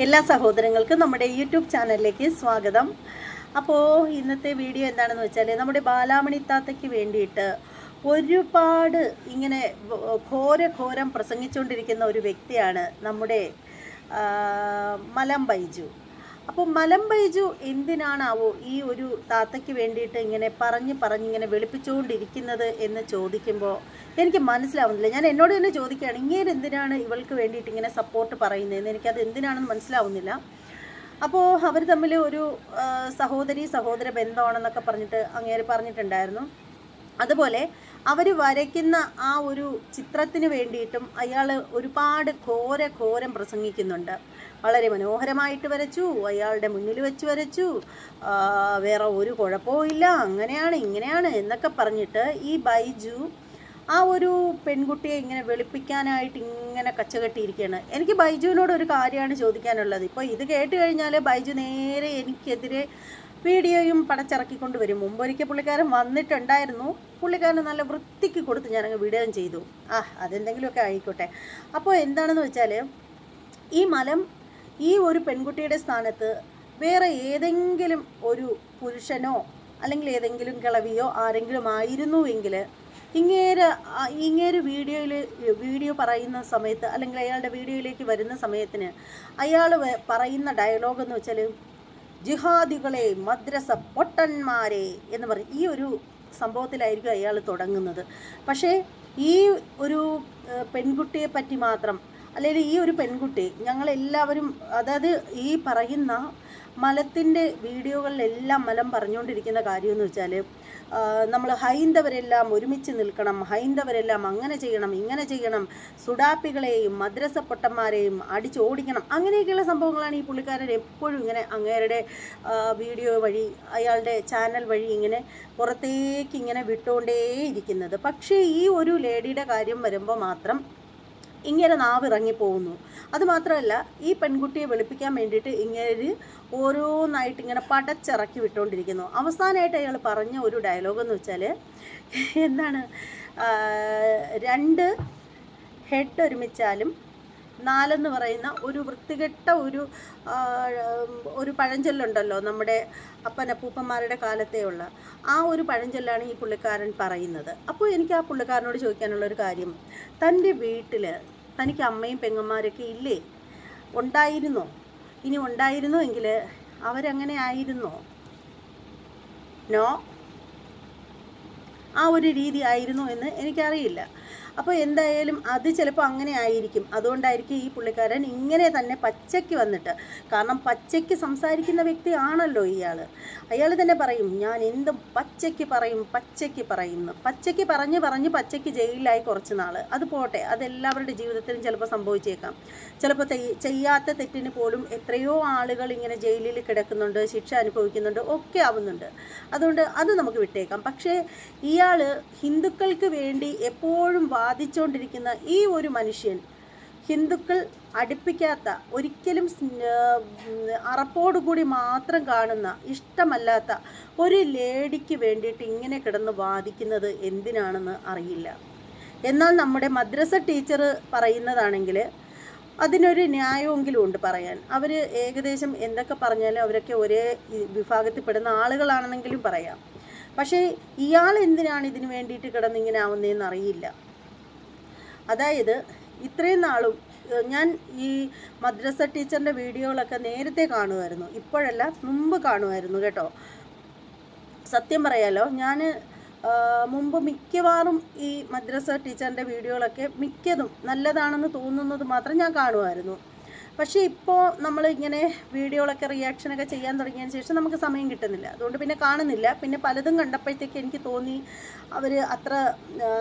എല്ലാ സഹോദരങ്ങൾക്കും നമ്മുടെ യൂട്യൂബ് ചാനലിലേക്ക് സ്വാഗതം. അപ്പോൾ ഇന്നത്തെ വീഡിയോ എന്താണെന്ന് വെച്ചാൽ, നമ്മുടെ ബാലാമണി താത്തയ്ക്ക് വേണ്ടിയിട്ട് ഒരുപാട് ഇങ്ങനെ ഘോരം പ്രസംഗിച്ചുകൊണ്ടിരിക്കുന്ന ഒരു വ്യക്തിയാണ് നമ്മുടെ മലം ബൈജു. അപ്പോൾ മലം ബൈജു എന്തിനാണാവോ ഈ ഒരു താത്തയ്ക്ക് വേണ്ടിയിട്ട് ഇങ്ങനെ പറഞ്ഞിങ്ങനെ വെളുപ്പിച്ചുകൊണ്ടിരിക്കുന്നത് എന്ന് ചോദിക്കുമ്പോൾ എനിക്ക് മനസ്സിലാവുന്നില്ല. ഞാൻ എന്നോട് തന്നെ ചോദിക്കുകയാണ്, ഇങ്ങനെ എന്തിനാണ് ഇവൾക്ക് വേണ്ടിയിട്ട് ഇങ്ങനെ സപ്പോർട്ട് പറയുന്നതെന്ന് എനിക്കത് എന്തിനാണെന്ന് മനസ്സിലാവുന്നില്ല. അപ്പോൾ അവർ തമ്മിൽ ഒരു സഹോദര ബന്ധമാണെന്നൊക്കെ പറഞ്ഞിട്ട് അങ്ങേര് പറഞ്ഞിട്ടുണ്ടായിരുന്നു. അതുപോലെ അവർ വരയ്ക്കുന്ന ആ ഒരു ചിത്രത്തിന് വേണ്ടിയിട്ടും അയാൾ ഒരുപാട് ഘോരം പ്രസംഗിക്കുന്നുണ്ട്. വളരെ മനോഹരമായിട്ട് വരച്ചു, അയാളുടെ മുന്നിൽ വെച്ച് വരച്ചു, വേറെ ഒരു കുഴപ്പവും ഇല്ല, അങ്ങനെയാണ് ഇങ്ങനെയാണ് എന്നൊക്കെ പറഞ്ഞിട്ട് ഈ ബൈജു ആ ഒരു പെൺകുട്ടിയെ ഇങ്ങനെ വെളുപ്പിക്കാനായിട്ട് ഇങ്ങനെ കച്ചകെട്ടിയിരിക്കുകയാണ്. എനിക്ക് ബൈജുവിനോട് ഒരു കാര്യമാണ് ചോദിക്കാനുള്ളത്. ഇപ്പോൾ ഇത് കേട്ട് കഴിഞ്ഞാൽ ബൈജു നേരെ എനിക്കെതിരെ വീഡിയോയും പടച്ചിറക്കിക്കൊണ്ട് വരും. മുമ്പൊരിക്കൽ പുള്ളിക്കാരൻ വന്നിട്ടുണ്ടായിരുന്നു. പുള്ളിക്കാരൻ നല്ല വൃത്തിക്ക് കൊടുത്ത് ഞാനങ്ങ് വിടുകയും ചെയ്തു. അതെന്തെങ്കിലുമൊക്കെ ആയിക്കോട്ടെ. അപ്പോൾ എന്താണെന്ന് വെച്ചാൽ, ഈ ഒരു പെൺകുട്ടിയുടെ സ്ഥാനത്ത് വേറെ ഏതെങ്കിലും ഒരു പുരുഷനോ അല്ലെങ്കിൽ ഏതെങ്കിലും കിളവിയോ ആരെങ്കിലും ആയിരുന്നുവെങ്കിൽ ഇങ്ങേര് വീഡിയോ പറയുന്ന സമയത്ത് അല്ലെങ്കിൽ അയാളുടെ വീഡിയോയിലേക്ക് വരുന്ന സമയത്തിന് അയാൾ പറയുന്ന ഡയലോഗ് എന്ന് വെച്ചാൽ, ജിഹാദികളെ, മദ്രസ പൊട്ടന്മാരെ എന്ന് പറയും. ഈ ഒരു സംഭവത്തിലായിരിക്കും അയാൾ തുടങ്ങുന്നത്. പക്ഷേ ഈ ഒരു പെൺകുട്ടിയെ പറ്റി മാത്രം, അല്ലെങ്കിൽ ഈ ഒരു പെൺകുട്ടി ഞങ്ങളെല്ലാവരും, അതായത് ഈ പറയുന്ന മലത്തിൻ്റെ വീഡിയോകളിലെല്ലാം മലം പറഞ്ഞുകൊണ്ടിരിക്കുന്ന കാര്യമെന്ന് വെച്ചാൽ, നമ്മൾ ഹൈന്ദവരെല്ലാം ഒരുമിച്ച് നിൽക്കണം, ഹൈന്ദവരെല്ലാം അങ്ങനെ ചെയ്യണം ഇങ്ങനെ ചെയ്യണം, സുഡാപ്പികളെയും മദ്രസ പൊട്ടന്മാരെയും അടിച്ചോടിക്കണം, അങ്ങനെയൊക്കെയുള്ള സംഭവങ്ങളാണ് ഈ പുള്ളിക്കാരൻ എപ്പോഴും ഇങ്ങനെ അങ്ങേരുടെ വീഡിയോ വഴി അയാളുടെ ചാനൽ വഴി ഇങ്ങനെ പുറത്തേക്ക് ഇങ്ങനെ വിട്ടുകൊണ്ടേയിരിക്കുന്നത്. പക്ഷേ ഈ ഒരു ലേഡിയുടെ കാര്യം വരുമ്പോൾ മാത്രം ഇങ്ങനെ നാവിറങ്ങിപ്പോകുന്നു. അതുമാത്രമല്ല, ഈ പെൺകുട്ടിയെ വെളുപ്പിക്കാൻ വേണ്ടിയിട്ട് ഇങ്ങനെ ഓരോന്നായിട്ട് ഇങ്ങനെ പടച്ചിറക്കി വിട്ടുകൊണ്ടിരിക്കുന്നു. അവസാനമായിട്ട് അയാൾ പറഞ്ഞ ഒരു ഡയലോഗ് എന്ന് വെച്ചാൽ എന്താണ്, 2 ഹെഡ് ഒരുമിച്ചാലും 4 എന്ന് പറയുന്ന ഒരു വൃത്തികെട്ട ഒരു പഴഞ്ചൊല്ലുണ്ടല്ലോ, നമ്മുടെ അപ്പനപ്പൂപ്പന്മാരുടെ കാലത്തെയുള്ള ആ ഒരു പഴഞ്ചൊല്ലാണ് ഈ പുള്ളിക്കാരൻ പറയുന്നത്. അപ്പോൾ എനിക്ക് ആ പുള്ളിക്കാരനോട് ചോദിക്കാനുള്ളൊരു കാര്യം, തൻ്റെ വീട്ടിൽ തനിക്ക് അമ്മയും പെങ്ങന്മാരൊക്കെ ഇല്ലേ? ഉണ്ടായിരുന്നോ? ഇനി ഉണ്ടായിരുന്നു എങ്കിൽ അവരങ്ങനെ ആയിരുന്നോ? നോ, ആ ഒരു രീതി ആയിരുന്നു എന്ന് എനിക്കറിയില്ല. അപ്പോൾ എന്തായാലും അത് ചിലപ്പോൾ അങ്ങനെ ആയിരിക്കും. അതുകൊണ്ടായിരിക്കും ഈ പുള്ളിക്കാരൻ ഇങ്ങനെ തന്നെ പച്ചയ്ക്ക് വന്നിട്ട്, കാരണം പച്ചയ്ക്ക് സംസാരിക്കുന്ന വ്യക്തിയാണല്ലോ അയാൾ തന്നെ പറയും, ഞാൻ എന്തും പച്ചയ്ക്ക് പറയുന്നു. പച്ചയ്ക്ക് പറഞ്ഞ് പച്ചയ്ക്ക് ജയിലിലായി കുറച്ച് നാൾ. അത് പോട്ടെ, അതെല്ലാവരുടെ ജീവിതത്തിലും ചിലപ്പോൾ സംഭവിച്ചേക്കാം. ചിലപ്പോൾ ചെയ്യാത്ത തെറ്റിന് പോലും എത്രയോ ആളുകൾ ഇങ്ങനെ ജയിലിൽ കിടക്കുന്നുണ്ട്, ശിക്ഷ അനുഭവിക്കുന്നുണ്ട്, ഒക്കെ ആവുന്നുണ്ട്. അതുകൊണ്ട് അത് നമുക്ക് വിട്ടേക്കാം. പക്ഷേ ഇയാൾ ഹിന്ദുക്കൾക്ക് വേണ്ടി എപ്പോഴും വാദിച്ചുകൊണ്ടിരിക്കുന്ന ഈ ഒരു മനുഷ്യൻ, ഹിന്ദുക്കൾ അടുപ്പിക്കാത്ത, ഒരിക്കലും അറപ്പോടുകൂടി മാത്രം കാണുന്ന, ഇഷ്ടമല്ലാത്ത ഒരു ലേഡിക്ക് വേണ്ടിയിട്ട് ഇങ്ങനെ കിടന്ന് വാദിക്കുന്നത് എന്തിനാണെന്ന് അറിയില്ല. എന്നാൽ നമ്മുടെ മദ്രസ ടീച്ചർ പറയുന്നതാണെങ്കിൽ അതിനൊരു ന്യായമെങ്കിലും ഉണ്ട് പറയാൻ. അവർ ഏകദേശം എന്തൊക്കെ പറഞ്ഞാലും അവരൊക്കെ ഒരേ വിഭാഗത്തിൽപ്പെടുന്ന ആളുകളാണെന്നെങ്കിലും പറയാം. പക്ഷേ ഇയാൾ എന്തിനാണ് ഇതിന് വേണ്ടിയിട്ട് കിടന്നിങ്ങനെ ആവുന്നതെന്ന് അറിയില്ല. അതായത് ഇത്രയും നാളും ഞാൻ ഈ മദ്രസ ടീച്ചറിൻ്റെ വീഡിയോകളൊക്കെ നേരത്തെ കാണുമായിരുന്നു, ഇപ്പോഴല്ല മുമ്പ് കാണുമായിരുന്നു കേട്ടോ. സത്യം പറയാലോ, ഞാൻ മുമ്പ് മിക്കവാറും ഈ മദ്രസ ടീച്ചറിൻ്റെ വീഡിയോകളൊക്കെ മിക്കതും നല്ലതാണെന്ന് തോന്നുന്നത് മാത്രം ഞാൻ കാണുമായിരുന്നു. പക്ഷേ ഇപ്പോൾ നമ്മൾ ഇങ്ങനെ വീഡിയോകളൊക്കെ റിയാക്ഷനൊക്കെ ചെയ്യാൻ തുടങ്ങിയതിന് ശേഷം നമുക്ക് സമയം കിട്ടുന്നില്ല. അതുകൊണ്ട് പിന്നെ കാണുന്നില്ല. പിന്നെ പലതും കണ്ടപ്പോഴത്തേക്ക് എനിക്ക് തോന്നി അവർ അത്ര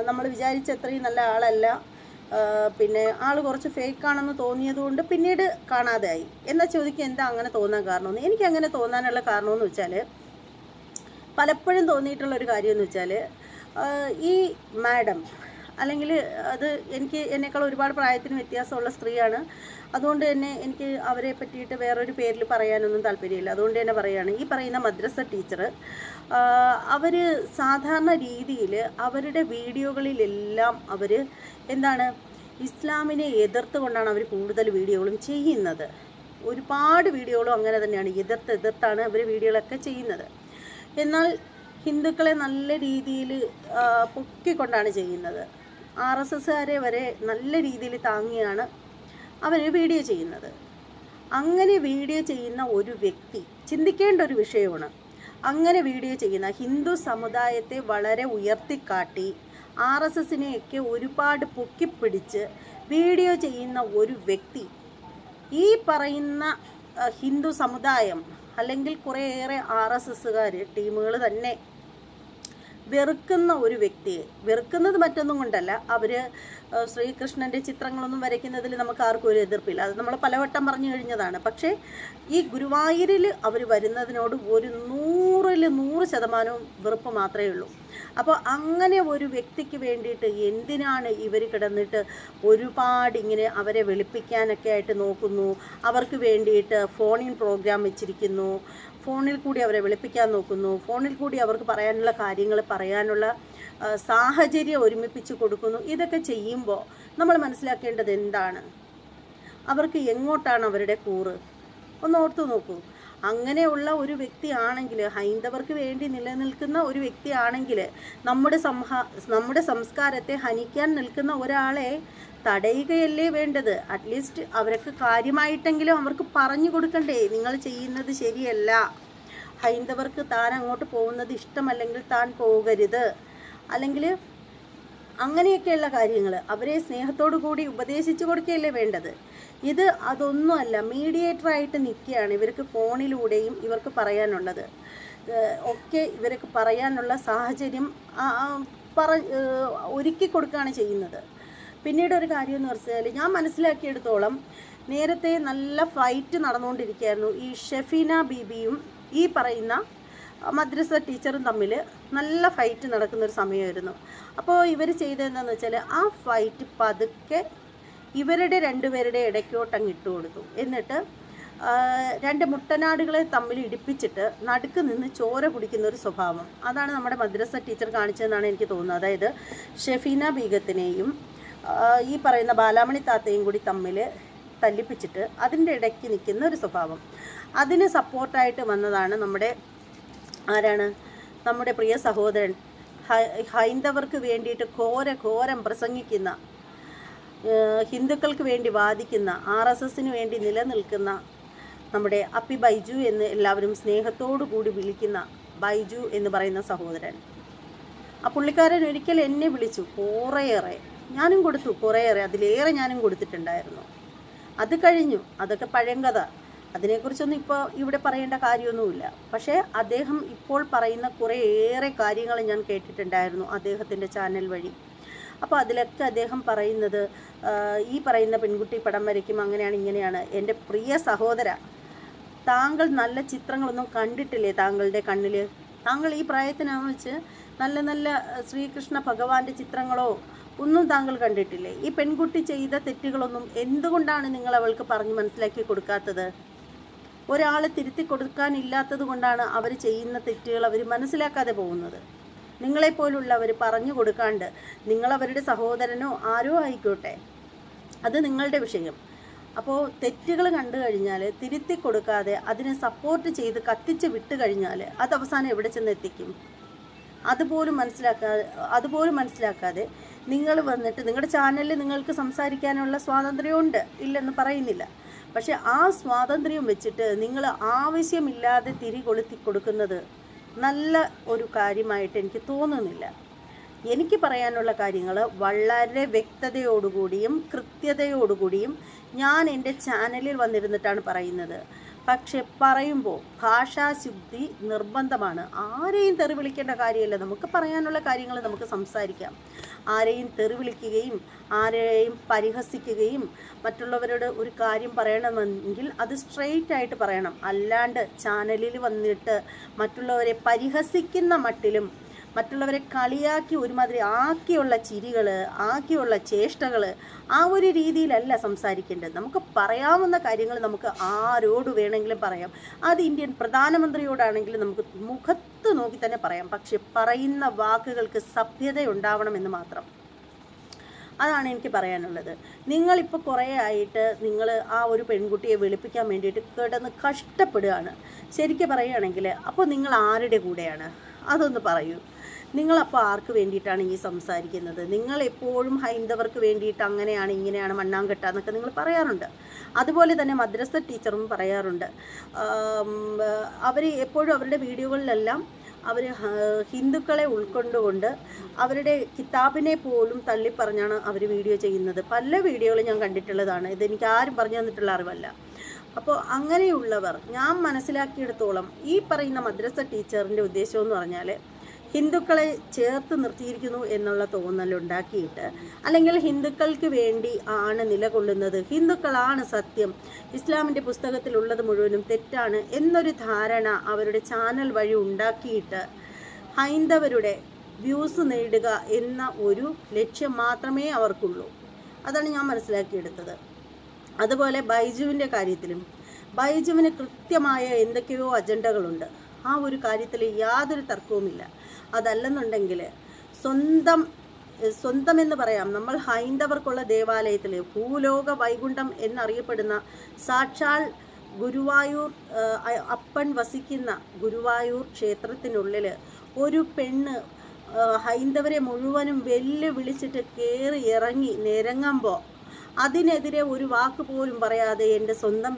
നമ്മൾ വിചാരിച്ച അത്രയും നല്ല ആളല്ല, പിന്നെ ആൾ കുറച്ച് ഫേക്കാണെന്ന് തോന്നിയതുകൊണ്ട് പിന്നീട് കാണാതെയായി. എന്നാൽ ചോദിക്കുക, എന്താ അങ്ങനെ തോന്നാൻ കാരണമെന്ന്? എനിക്ക് അങ്ങനെ തോന്നാനുള്ള കാരണമെന്ന് വെച്ചാൽ, പലപ്പോഴും തോന്നിയിട്ടുള്ളൊരു കാര്യമെന്ന് വെച്ചാൽ, ഈ മാഡം, അല്ലെങ്കിൽ അത് എന്നേക്കാൾ ഒരുപാട് പ്രായത്തിന് വ്യത്യാസമുള്ള സ്ത്രീയാണ്. അതുകൊണ്ട് തന്നെ എനിക്ക് അവരെ പറ്റിയിട്ട് വേറൊരു പേരിൽ പറയാനൊന്നും താല്പര്യമില്ല. അതുകൊണ്ട് തന്നെ പറയുകയാണ്, ഈ പറയുന്ന മദ്രസ ടീച്ചർ അവർ സാധാരണ രീതിയിൽ അവരുടെ വീഡിയോകളിലെല്ലാം അവർ എന്താണ്, ഇസ്ലാമിനെ എതിർത്തുകൊണ്ടാണ് അവർ കൂടുതൽ വീഡിയോകളും ചെയ്യുന്നത്. ഒരുപാട് വീഡിയോകളും അങ്ങനെ തന്നെയാണ്, എതിർത്താണ് അവർ വീഡിയോകളൊക്കെ ചെയ്യുന്നത്. എന്നാൽ ഹിന്ദുക്കളെ നല്ല രീതിയിൽ പൊക്കിക്കൊണ്ടാണ് ചെയ്യുന്നത്. RSSകാരെ വരെ നല്ല രീതിയിൽ താങ്ങിയാണ് അവർ വീഡിയോ ചെയ്യുന്നത്. അങ്ങനെ വീഡിയോ ചെയ്യുന്ന ഒരു വ്യക്തി ചിന്തിക്കേണ്ട ഒരു വിഷയമാണ്. അങ്ങനെ വീഡിയോ ചെയ്യുന്ന ഹിന്ദു സമുദായത്തെ വളരെ ഉയർത്തിക്കാട്ടി RSSനെയൊക്കെ ഒരുപാട് പൊക്കിപ്പിടിച്ച് വീഡിയോ ചെയ്യുന്ന ഒരു വ്യക്തി ഈ പറയുന്ന ഹിന്ദു സമുദായം അല്ലെങ്കിൽ കുറേയേറെ RSSകാർ ടീമുകൾ തന്നെ വെറുക്കുന്ന ഒരു വ്യക്തിയെ, വെറുക്കുന്നത് മറ്റൊന്നും കൊണ്ടല്ല, അവർ ശ്രീകൃഷ്ണൻ്റെ ചിത്രങ്ങളൊന്നും വരയ്ക്കുന്നതിൽ നമുക്ക് ആർക്കും ഒരു എതിർപ്പില്ല, അത് നമ്മൾ പലവട്ടം പറഞ്ഞു കഴിഞ്ഞതാണ്. പക്ഷേ ഈ ഗുരുവായൂരിൽ അവർ വരുന്നതിനോട് ഒരു 100% വെറുപ്പ് മാത്രമേ ഉള്ളൂ. അപ്പോൾ അങ്ങനെ ഒരു വ്യക്തിക്ക് വേണ്ടിയിട്ട് എന്തിനാണ് ഇവർ കിടന്നിട്ട് ഒരുപാട് ഇങ്ങനെ അവരെ വെളുപ്പിക്കാനൊക്കെ ആയിട്ട് നോക്കുന്നു? അവർക്ക് വേണ്ടിയിട്ട് ഫോണിൻ പ്രോഗ്രാം വെച്ചിരിക്കുന്നു, ഫോണിൽ കൂടി അവരെ വെളുപ്പിക്കാൻ നോക്കുന്നു, ഫോണിൽ കൂടി അവർക്ക് പറയാനുള്ള കാര്യങ്ങൾ പറയാനുള്ള സാഹചര്യം ഒരുമിപ്പിച്ച് കൊടുക്കുന്നു. ഇതൊക്കെ ചെയ്യുമ്പോൾ നമ്മൾ മനസ്സിലാക്കേണ്ടത് എന്താണ്? അവർക്ക് എങ്ങോട്ടാണ് അവരുടെ കൂറ്? ഒന്ന് ഓർത്തു നോക്കൂ. അങ്ങനെയുള്ള ഒരു വ്യക്തിയാണെങ്കിൽ, ഹൈന്ദവർക്ക് വേണ്ടി നിലനിൽക്കുന്ന ഒരു വ്യക്തിയാണെങ്കിൽ, നമ്മുടെ സംസ്കാരത്തെ ഹനിക്കാൻ നിൽക്കുന്ന ഒരാളെ തടയുകയല്ലേ വേണ്ടത്? അറ്റ്ലീസ്റ്റ് അവർക്ക് കാര്യമായിട്ടെങ്കിലും അവർക്ക് പറഞ്ഞു കൊടുക്കണ്ടേ, നിങ്ങൾ ചെയ്യുന്നത് ശരിയല്ല, ഹൈന്ദവർക്ക് താൻ അങ്ങോട്ട് പോകുന്നത് ഇഷ്ടമല്ലെങ്കിൽ താൻ പോകരുത്, അല്ലെങ്കിൽ അങ്ങനെയൊക്കെയുള്ള കാര്യങ്ങൾ അവരെ സ്നേഹത്തോടു കൂടി ഉപദേശിച്ചു കൊടുക്കുകയല്ലേ വേണ്ടത്? ഇത് അതൊന്നുമല്ല, മീഡിയേറ്ററായിട്ട് നിൽക്കുകയാണ്. ഇവർക്ക് ഫോണിലൂടെയും ഇവർക്ക് പറയാനുള്ളത് ഒക്കെ ഇവർക്ക് പറയാനുള്ള സാഹചര്യം ഒരുക്കി കൊടുക്കുകയാണ് ചെയ്യുന്നത്. പിന്നീട് ഒരു കാര്യം എന്ന് പറഞ്ഞാൽ, ഞാൻ മനസ്സിലാക്കിയെടുത്തോളം നേരത്തെ നല്ല ഫൈറ്റ് നടന്നുകൊണ്ടിരിക്കുകയായിരുന്നു. ഈ ഷെഫീന ബീബിയും ഈ പറയുന്ന മദ്രസ ടീച്ചറും തമ്മിൽ നല്ല ഫൈറ്റ് നടക്കുന്നൊരു സമയമായിരുന്നു. അപ്പോൾ ഇവർ ചെയ്തതെന്താണെന്ന് വെച്ചാൽ, ആ ഫൈറ്റ് പതുക്കെ ഇവരുടെ രണ്ടുപേരുടെ ഇടയ്ക്കോട്ടങ്ങ് ഇട്ട് കൊടുത്തു. എന്നിട്ട് രണ്ട് മുട്ടനാടുകളെ തമ്മിൽ ഇടിപ്പിച്ചിട്ട് നടുക്ക് നിന്ന് ചോര കുടിക്കുന്ന ഒരു സ്വഭാവം, അതാണ് നമ്മുടെ മദ്രസ ടീച്ചർ കാണിച്ചതെന്നാണ് എനിക്ക് തോന്നുന്നത്. അതായത് ഷെഫീന ബീഗത്തിനെയും ഈ പറയുന്ന ബാലാമണി താത്തയും കൂടി തമ്മിൽ തല്ലിപ്പിച്ചിട്ട് അതിൻ്റെ ഇടയ്ക്ക് നിൽക്കുന്ന ഒരു സ്വഭാവം, അതിന് സപ്പോർട്ടായിട്ട് വന്നതാണ് നമ്മുടെ പ്രിയ സഹോദരൻ, ഹൈന്ദവർക്ക് വേണ്ടിയിട്ട് ഘോരം പ്രസംഗിക്കുന്ന, ഹിന്ദുക്കൾക്ക് വേണ്ടി വാദിക്കുന്ന, RSSന് വേണ്ടി നിലനിൽക്കുന്ന നമ്മുടെ അപ്പി ബൈജു എന്ന് എല്ലാവരും സ്നേഹത്തോടു കൂടി വിളിക്കുന്ന ബൈജു എന്ന് പറയുന്ന സഹോദരൻ. ആ പുള്ളിക്കാരൻ ഒരിക്കൽ എന്നെ വിളിച്ചു, കുറേയേറെ ഞാനും കൊടുത്തു, കുറേയേറെ അതിലേറെ ഞാനും കൊടുത്തിട്ടുണ്ടായിരുന്നു. അത് കഴിഞ്ഞു, അതൊക്കെ പഴങ്കഥ, അതിനെക്കുറിച്ചൊന്നും ഇപ്പോൾ ഇവിടെ പറയേണ്ട കാര്യമൊന്നുമില്ല. പക്ഷേ അദ്ദേഹം ഇപ്പോൾ പറയുന്ന കുറേയേറെ കാര്യങ്ങൾ ഞാൻ കേട്ടിട്ടുണ്ടായിരുന്നു അദ്ദേഹത്തിൻ്റെ ചാനൽ വഴി. അപ്പോൾ അതിലൊക്കെ അദ്ദേഹം പറയുന്നത്, ഈ പറയുന്ന പെൺകുട്ടി പടം വരയ്ക്കും, അങ്ങനെയാണ് ഇങ്ങനെയാണ്. എൻ്റെ പ്രിയ സഹോദര, താങ്കൾ നല്ല ചിത്രങ്ങളൊന്നും കണ്ടിട്ടില്ലേ? താങ്കളുടെ കണ്ണിൽ താങ്കൾ ഈ പ്രായത്തിനാന്ന് വെച്ച് നല്ല ശ്രീകൃഷ്ണ ഭഗവാന്റെ ചിത്രങ്ങളോ ഒന്നും താങ്കൾ കണ്ടിട്ടില്ലേ? ഈ പെൺകുട്ടി ചെയ്ത തെറ്റുകളൊന്നും എന്തുകൊണ്ടാണ് നിങ്ങൾ അവൾക്ക് പറഞ്ഞ് മനസ്സിലാക്കി കൊടുക്കാത്തത്? ഒരാളെ തിരുത്തി കൊടുക്കാനില്ലാത്തത് കൊണ്ടാണ് അവർ ചെയ്യുന്ന തെറ്റുകൾ അവർ മനസ്സിലാക്കാതെ പോകുന്നത്. നിങ്ങളെപ്പോലുള്ളവർ പറഞ്ഞു കൊടുക്കാണ്ട്, നിങ്ങളവരുടെ സഹോദരനോ ആരോ ആയിക്കോട്ടെ, അത് നിങ്ങളുടെ വിഷയം. അപ്പോൾ തെറ്റുകൾ കണ്ടു കഴിഞ്ഞാൽ തിരുത്തി കൊടുക്കാതെ അതിനെ സപ്പോർട്ട് ചെയ്ത് കത്തിച്ച് വിട്ട് കഴിഞ്ഞാൽ അത് അവസാനം എവിടെ ചെന്ന് എത്തിക്കും? അതുപോലും മനസ്സിലാക്കാതെ നിങ്ങൾ വന്നിട്ട് നിങ്ങളുടെ ചാനലിൽ നിങ്ങൾക്ക് സംസാരിക്കാനുള്ള സ്വാതന്ത്ര്യമുണ്ട്, ഇല്ലെന്ന് പറയുന്നില്ല. പക്ഷെ ആ സ്വാതന്ത്ര്യം വെച്ചിട്ട് നിങ്ങൾ ആവശ്യമില്ലാതെ തിരികൊളുത്തി കൊടുക്കുന്നത് നല്ല ഒരു കാര്യമായിട്ട് എനിക്ക് തോന്നുന്നില്ല. എനിക്ക് പറയാനുള്ള കാര്യങ്ങൾ വളരെ വ്യക്തതയോടുകൂടിയും കൃത്യതയോടുകൂടിയും ഞാൻ എൻ്റെ ചാനലിൽ വന്നിരുന്നിട്ടാണ് പറയുന്നത്. പക്ഷെ പറയുമ്പോൾ ഭാഷാശുദ്ധി നിർബന്ധമാണ്. ആരെയും തെറി വിളിക്കേണ്ട കാര്യമില്ല, നമുക്ക് പറയാനുള്ള കാര്യങ്ങൾ നമുക്ക് സംസാരിക്കാം. ആരെയും തെറി വിളിക്കുകയും ആരെയും പരിഹസിക്കുകയും മറ്റുള്ളവരോട് ഒരു കാര്യം പറയണമെങ്കിൽ അത് സ്ട്രെയിറ്റ് ആയിട്ട് പറയണം. അല്ലാണ്ട് ചാനലിൽ വന്നിട്ട് മറ്റുള്ളവരെ പരിഹസിക്കുന്ന മട്ടിലും മറ്റുള്ളവരെ കളിയാക്കി ഒരുമാതിരി ആക്കിയുള്ള ചിരികൾ, ആക്കിയുള്ള ചേഷ്ടകൾ, ആ ഒരു രീതിയിലല്ല സംസാരിക്കേണ്ടത്. നമുക്ക് പറയാവുന്ന കാര്യങ്ങൾ നമുക്ക് ആരോട് വേണമെങ്കിലും പറയാം. അത് ഇന്ത്യൻ പ്രധാനമന്ത്രിയോടാണെങ്കിലും നമുക്ക് മുഖത്ത് നോക്കി തന്നെ പറയാം. പക്ഷെ പറയുന്ന വാക്കുകൾക്ക് സഭ്യത ഉണ്ടാവണമെന്ന് മാത്രം. അതാണ് എനിക്ക് പറയാനുള്ളത്. നിങ്ങളിപ്പോൾ കുറേ ആയിട്ട് നിങ്ങൾ ആ ഒരു പെൺകുട്ടിയെ വെളുപ്പിക്കാൻ വേണ്ടിയിട്ട് കിടന്ന് കഷ്ടപ്പെടുകയാണ്. ശരിക്കും പറയുകയാണെങ്കിൽ അപ്പോൾ നിങ്ങൾ ആരുടെ കൂടെയാണ്? അതൊന്ന് പറയൂ. നിങ്ങളപ്പോൾ ആർക്ക് വേണ്ടിയിട്ടാണ് ഈ സംസാരിക്കുന്നത്? നിങ്ങൾ എപ്പോഴും ഹൈന്ദവർക്ക് വേണ്ടിയിട്ട് അങ്ങനെയാണ് ഇങ്ങനെയാണ് മണ്ണാങ്കട്ട എന്നൊക്കെ നിങ്ങൾ പറയാറുണ്ട്. അതുപോലെ തന്നെ മദ്രസ ടീച്ചറും പറയാറുണ്ട്. അവർ എപ്പോഴും അവരുടെ വീഡിയോകളിലെല്ലാം അവർ ഹിന്ദുക്കളെ ഉൾക്കൊണ്ടുകൊണ്ട് അവരുടെ കിതാബിനെ പോലും തള്ളിപ്പറഞ്ഞാണ് അവർ വീഡിയോ ചെയ്യുന്നത്. പല വീഡിയോകളും ഞാൻ കണ്ടിട്ടുള്ളതാണ്. ഇതെനിക്ക് ആരും പറഞ്ഞു തന്നിട്ടുള്ള അറിവല്ല. അപ്പോൾ അങ്ങനെയുള്ളവർ, ഞാൻ മനസ്സിലാക്കിയെടുത്തോളം ഈ പറയുന്ന മദ്രസ ടീച്ചറിൻ്റെ ഉദ്ദേശം എന്ന് പറഞ്ഞാൽ ഹിന്ദുക്കളെ ചേർത്ത് നിർത്തിയിരിക്കുന്നു എന്നുള്ള തോന്നലുണ്ടാക്കിയിട്ട്, അല്ലെങ്കിൽ ഹിന്ദുക്കൾക്ക് വേണ്ടി ആണ് നിലകൊള്ളുന്നത്, ഹിന്ദുക്കളാണ് സത്യം, ഇസ്ലാമിൻ്റെ പുസ്തകത്തിലുള്ളത് മുഴുവനും തെറ്റാണ് എന്നൊരു ധാരണ അവരുടെ ചാനൽ വഴി ഉണ്ടാക്കിയിട്ട് ഹൈന്ദവരുടെ വ്യൂസ് നേടുക എന്ന ഒരു ലക്ഷ്യം മാത്രമേ അവർക്കുള്ളൂ. അതാണ് ഞാൻ മനസ്സിലാക്കിയെടുത്തത്. അതുപോലെ ബൈജുവിൻ്റെ കാര്യത്തിലും ബൈജുവിന് കൃത്യമായ എന്തൊക്കെയോ അജണ്ടകളുണ്ട്. ആ ഒരു കാര്യത്തിൽ യാതൊരു തർക്കവുമില്ല. അതല്ലെന്നുണ്ടെങ്കിൽ സ്വന്തം എന്ന് പറയാം, നമ്മൾ ഹൈന്ദവർക്കുള്ള ദേവാലയത്തിൽ ഭൂലോക വൈകുണ്ഠം എന്നറിയപ്പെടുന്ന സാക്ഷാൽ ഗുരുവായൂർ അപ്പൻ വസിക്കുന്ന ഗുരുവായൂർ ക്ഷേത്രത്തിനുള്ളിൽ ഒരു പെണ്ണ് ഹൈന്ദവരെ മുഴുവനും വെല്ലുവിളിച്ചിട്ട് കയറി ഇറങ്ങി നിരങ്ങുമ്പോൾ അതിനെതിരെ ഒരു വാക്ക് പോലും പറയാതെ എൻ്റെ സ്വന്തം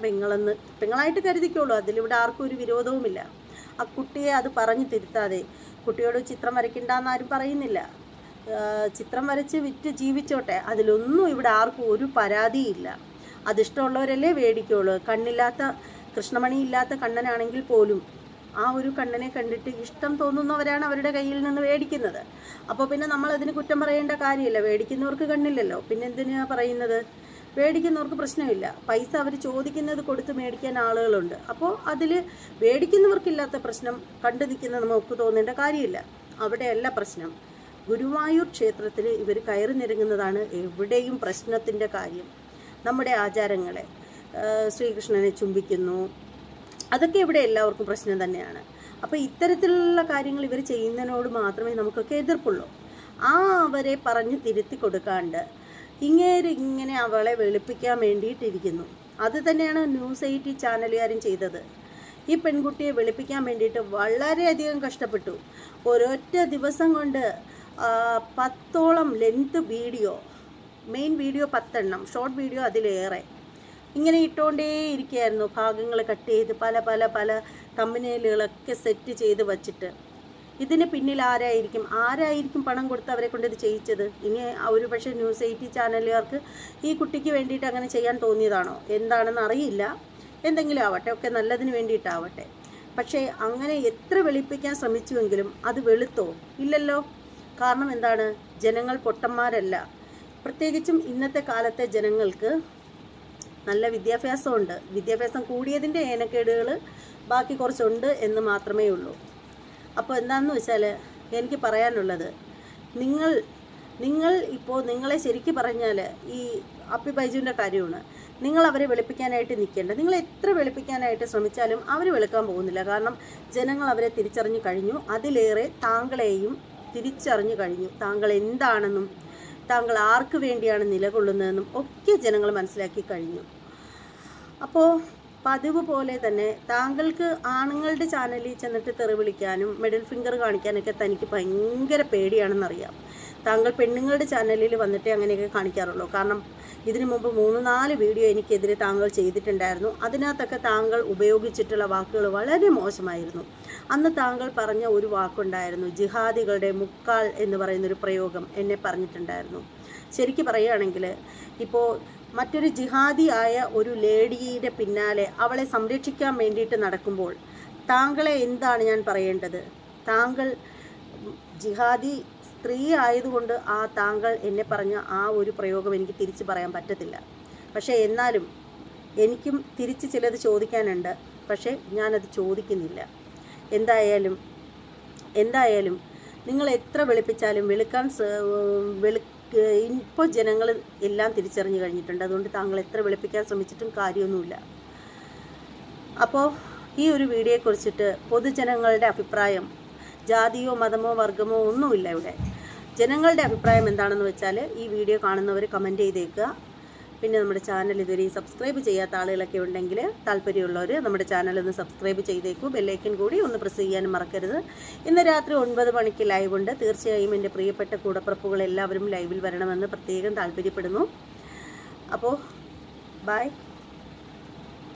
പെങ്ങളായിട്ട് കരുതിക്കോളൂ, അതിലിവിടെ ആർക്കും ഒരു വിരോധവുമില്ല. ആ കുട്ടിയെ അത് പറഞ്ഞു തിരുത്താതെ, കുട്ടിയോട് ചിത്രം വരയ്ക്കണ്ടെന്ന് ആരും പറയുന്നില്ല, ചിത്രം വരച്ച് വിറ്റ് ജീവിച്ചോട്ടെ, അതിലൊന്നും ഇവിടെ ആർക്കും ഒരു പരാതിയില്ല. അതിഷ്ടമുള്ളവരല്ലേ മേടിക്കുള്ളൂ. കണ്ണില്ലാത്ത കൃഷ്ണമണി ഇല്ലാത്ത കണ്ണനാണെങ്കിൽ പോലും ആ ഒരു കണ്ണനെ കണ്ടിട്ട് ഇഷ്ടം തോന്നുന്നവരാണ് അവരുടെ കയ്യിൽ നിന്ന് മേടിക്കുന്നത്. അപ്പോൾ പിന്നെ നമ്മളതിന് കുറ്റം പറയേണ്ട കാര്യമില്ല. മേടിക്കുന്നവർക്ക് കണ്ണില്ലല്ലോ, പിന്നെ എന്തിനാ പറയുന്നത്? മേടിക്കുന്നവർക്ക് പ്രശ്നമില്ല. പൈസ അവർ ചോദിക്കുന്നത് കൊടുത്ത് മേടിക്കാൻ ആളുകളുണ്ട്. അപ്പോൾ അതിൽ മേടിക്കുന്നവർക്കില്ലാത്ത പ്രശ്നം കണ്ടു നിൽക്കുന്ന നമുക്ക് തോന്നേണ്ട കാര്യമില്ല. അവിടെയല്ല പ്രശ്നം. ഗുരുവായൂർ ക്ഷേത്രത്തിൽ ഇവർ കയറി നിരങ്ങുന്നതാണ് എവിടെയും പ്രശ്നത്തിൻ്റെ കാര്യം. നമ്മുടെ ആചാരങ്ങളെ, ശ്രീകൃഷ്ണനെ ചുംബിക്കുന്നു, അതൊക്കെ ഇവിടെ എല്ലാവർക്കും പ്രശ്നം തന്നെയാണ്. അപ്പോൾ ഇത്തരത്തിലുള്ള കാര്യങ്ങൾ ഇവർ ചെയ്യുന്നതിനോട് മാത്രമേ നമുക്കൊക്കെ എതിർപ്പുള്ളൂ. അവരെ പറഞ്ഞ് തിരുത്തി കൊടുക്കാണ്ട് ഇങ്ങനെ അവളെ വെളുപ്പിക്കാൻ വേണ്ടിയിട്ടിരിക്കുന്നു. അത് തന്നെയാണ് ന്യൂസ് 80 ചാനലുകാരും ചെയ്തത്. ഈ പെൺകുട്ടിയെ വെളുപ്പിക്കാൻ വേണ്ടിയിട്ട് വളരെയധികം കഷ്ടപ്പെട്ടു. ഒരൊറ്റ ദിവസം കൊണ്ട് 10ഓളം length video, main video 10 short video അതിലേറെ ഇങ്ങനെ ഇട്ടുകൊണ്ടേ ഇരിക്കുകയായിരുന്നു. ഭാഗങ്ങൾ കട്ട് ചെയ്ത് പല പല പല തമ്പനെയിലുകളൊക്കെ സെറ്റ് ചെയ്ത് വച്ചിട്ട്. ഇതിന് പിന്നിൽ ആരായിരിക്കും പണം കൊടുത്ത് അവരെ കൊണ്ട് ഇത് ചെയ്യിച്ചത്? ഇനി ഒരു പക്ഷേ ന്യൂസ് 80 ചാനലുകാർക്ക് ഈ കുട്ടിക്ക് വേണ്ടിയിട്ട് അങ്ങനെ ചെയ്യാൻ തോന്നിയതാണോ എന്താണെന്ന് അറിയില്ല. എന്തെങ്കിലും ആവട്ടെ, ഒക്കെ നല്ലതിന് വേണ്ടിയിട്ടാവട്ടെ. പക്ഷേ അങ്ങനെ എത്ര വെളുപ്പിക്കാൻ ശ്രമിച്ചുവെങ്കിലും അത് വെളുത്തോ? ഇല്ലല്ലോ. കാരണം എന്താണ്? ജനങ്ങൾ പൊട്ടന്മാരല്ല. പ്രത്യേകിച്ചും ഇന്നത്തെ കാലത്തെ ജനങ്ങൾക്ക് നല്ല വിദ്യാഭ്യാസമുണ്ട്. വിദ്യാഭ്യാസം കൂടിയതിൻ്റെ ഏനക്കേടുകൾ ബാക്കി കുറച്ചുണ്ട് എന്ന് മാത്രമേ ഉള്ളൂ. അപ്പോൾ എന്താണെന്ന് വെച്ചാൽ എനിക്ക് പറയാനുള്ളത്, നിങ്ങൾ ഇപ്പോൾ നിങ്ങളെ ശരിക്കും പറഞ്ഞാൽ ഈ അപ്പി ബൈജുവിൻ്റെ കാര്യമാണ്. നിങ്ങൾ അവരെ വെളുപ്പിക്കാനായിട്ട് നിൽക്കേണ്ട. നിങ്ങൾ എത്ര വെളുപ്പിക്കാനായിട്ട് ശ്രമിച്ചാലും അവർ വെളുക്കാൻ പോകുന്നില്ല. കാരണം ജനങ്ങൾ അവരെ തിരിച്ചറിഞ്ഞു കഴിഞ്ഞു. അതിലേറെ താങ്കളെയും തിരിച്ചറിഞ്ഞു കഴിഞ്ഞു. താങ്കൾ എന്താണെന്നും താങ്കൾ ആർക്ക് വേണ്ടിയാണ് നിലകൊള്ളുന്നതെന്നും ഒക്കെ ജനങ്ങൾ മനസ്സിലാക്കി കഴിഞ്ഞു. അപ്പോൾ പതിവ് പോലെ തന്നെ താങ്കൾക്ക് ആണുങ്ങളുടെ ചാനലിൽ ചെന്നിട്ട് തെറി വിളിക്കാനും മിഡിൽ ഫിംഗർ കാണിക്കാനൊക്കെ തനിക്ക് ഭയങ്കര പേടിയാണെന്നറിയാം. താങ്കൾ പെണ്ണുങ്ങളുടെ ചാനലിൽ വന്നിട്ടേ അങ്ങനെയൊക്കെ കാണിക്കാറുള്ളൂ. കാരണം ഇതിനു മുമ്പ് 3-4 വീഡിയോ എനിക്കെതിരെ താങ്കൾ ചെയ്തിട്ടുണ്ടായിരുന്നു. അതിനകത്തൊക്കെ താങ്കൾ ഉപയോഗിച്ചിട്ടുള്ള വാക്കുകൾ വളരെ മോശമായിരുന്നു. അന്ന് താങ്കൾ പറഞ്ഞ ഒരു വാക്കുണ്ടായിരുന്നു, ജിഹാദികളുടെ മുക്കാൽ എന്ന് പറയുന്നൊരു പ്രയോഗം എന്നെ പറഞ്ഞിട്ടുണ്ടായിരുന്നു. ശരിക്കും പറയുകയാണെങ്കിൽ ഇപ്പോൾ മറ്റൊരു ജിഹാദിയായ ഒരു ലേഡിയുടെ പിന്നാലെ അവളെ സംരക്ഷിക്കാൻ വേണ്ടിയിട്ട് നടക്കുമ്പോൾ താങ്കളെ എന്താണ് ഞാൻ പറയേണ്ടത്? താങ്കൾ ജിഹാദി സ്ത്രീ ആയതുകൊണ്ട് താങ്കൾ എന്നെ പറഞ്ഞ ആ ഒരു പ്രയോഗം എനിക്ക് തിരിച്ച് പറയാൻ പറ്റത്തില്ല. പക്ഷേ എന്നാലും എനിക്കും തിരിച്ച് ചിലത് ചോദിക്കാനുണ്ട്. പക്ഷേ ഞാനത് ചോദിക്കുന്നില്ല. എന്തായാലും നിങ്ങൾ എത്ര വെളുപ്പിച്ചാലും ഇപ്പോൾ ജനങ്ങൾ എല്ലാം തിരിച്ചറിഞ്ഞു കഴിഞ്ഞിട്ടുണ്ട്. അതുകൊണ്ട് താങ്കൾ എത്ര വെളുപ്പിക്കാൻ ശ്രമിച്ചിട്ടും കാര്യമൊന്നുമില്ല. അപ്പോൾ ഈ ഒരു വീഡിയോയെക്കുറിച്ചിട്ട് പൊതുജനങ്ങളുടെ അഭിപ്രായം, ജാതിയോ മതമോ വർഗമോ ഒന്നുമില്ല ഇവിടെ. ജനങ്ങളുടെ അഭിപ്രായം എന്താണെന്ന് വെച്ചാൽ ഈ വീഡിയോ കാണുന്നവർ കമൻറ്റ് ചെയ്തേക്കുക. പിന്നെ നമ്മുടെ ചാനൽ ഇതുവരെ സബ്സ്ക്രൈബ് ചെയ്യാത്ത ആളുകളൊക്കെ ഉണ്ടെങ്കിൽ താല്പര്യമുള്ളവർ നമ്മുടെ ചാനൽ ഒന്ന് സബ്സ്ക്രൈബ് ചെയ്തേക്കൂ. ബെല്ലൈക്കൻ കൂടി ഒന്ന് പ്രസ് ചെയ്യാനും മറക്കരുത്. ഇന്ന് രാത്രി 9 മണിക്ക് ലൈവ് ഉണ്ട്. തീർച്ചയായും എൻ്റെ പ്രിയപ്പെട്ട കൂടപ്പിറപ്പുകൾ എല്ലാവരും ലൈവിൽ വരണമെന്ന് പ്രത്യേകം താല്പര്യപ്പെടുന്നു. അപ്പോൾ ബൈ.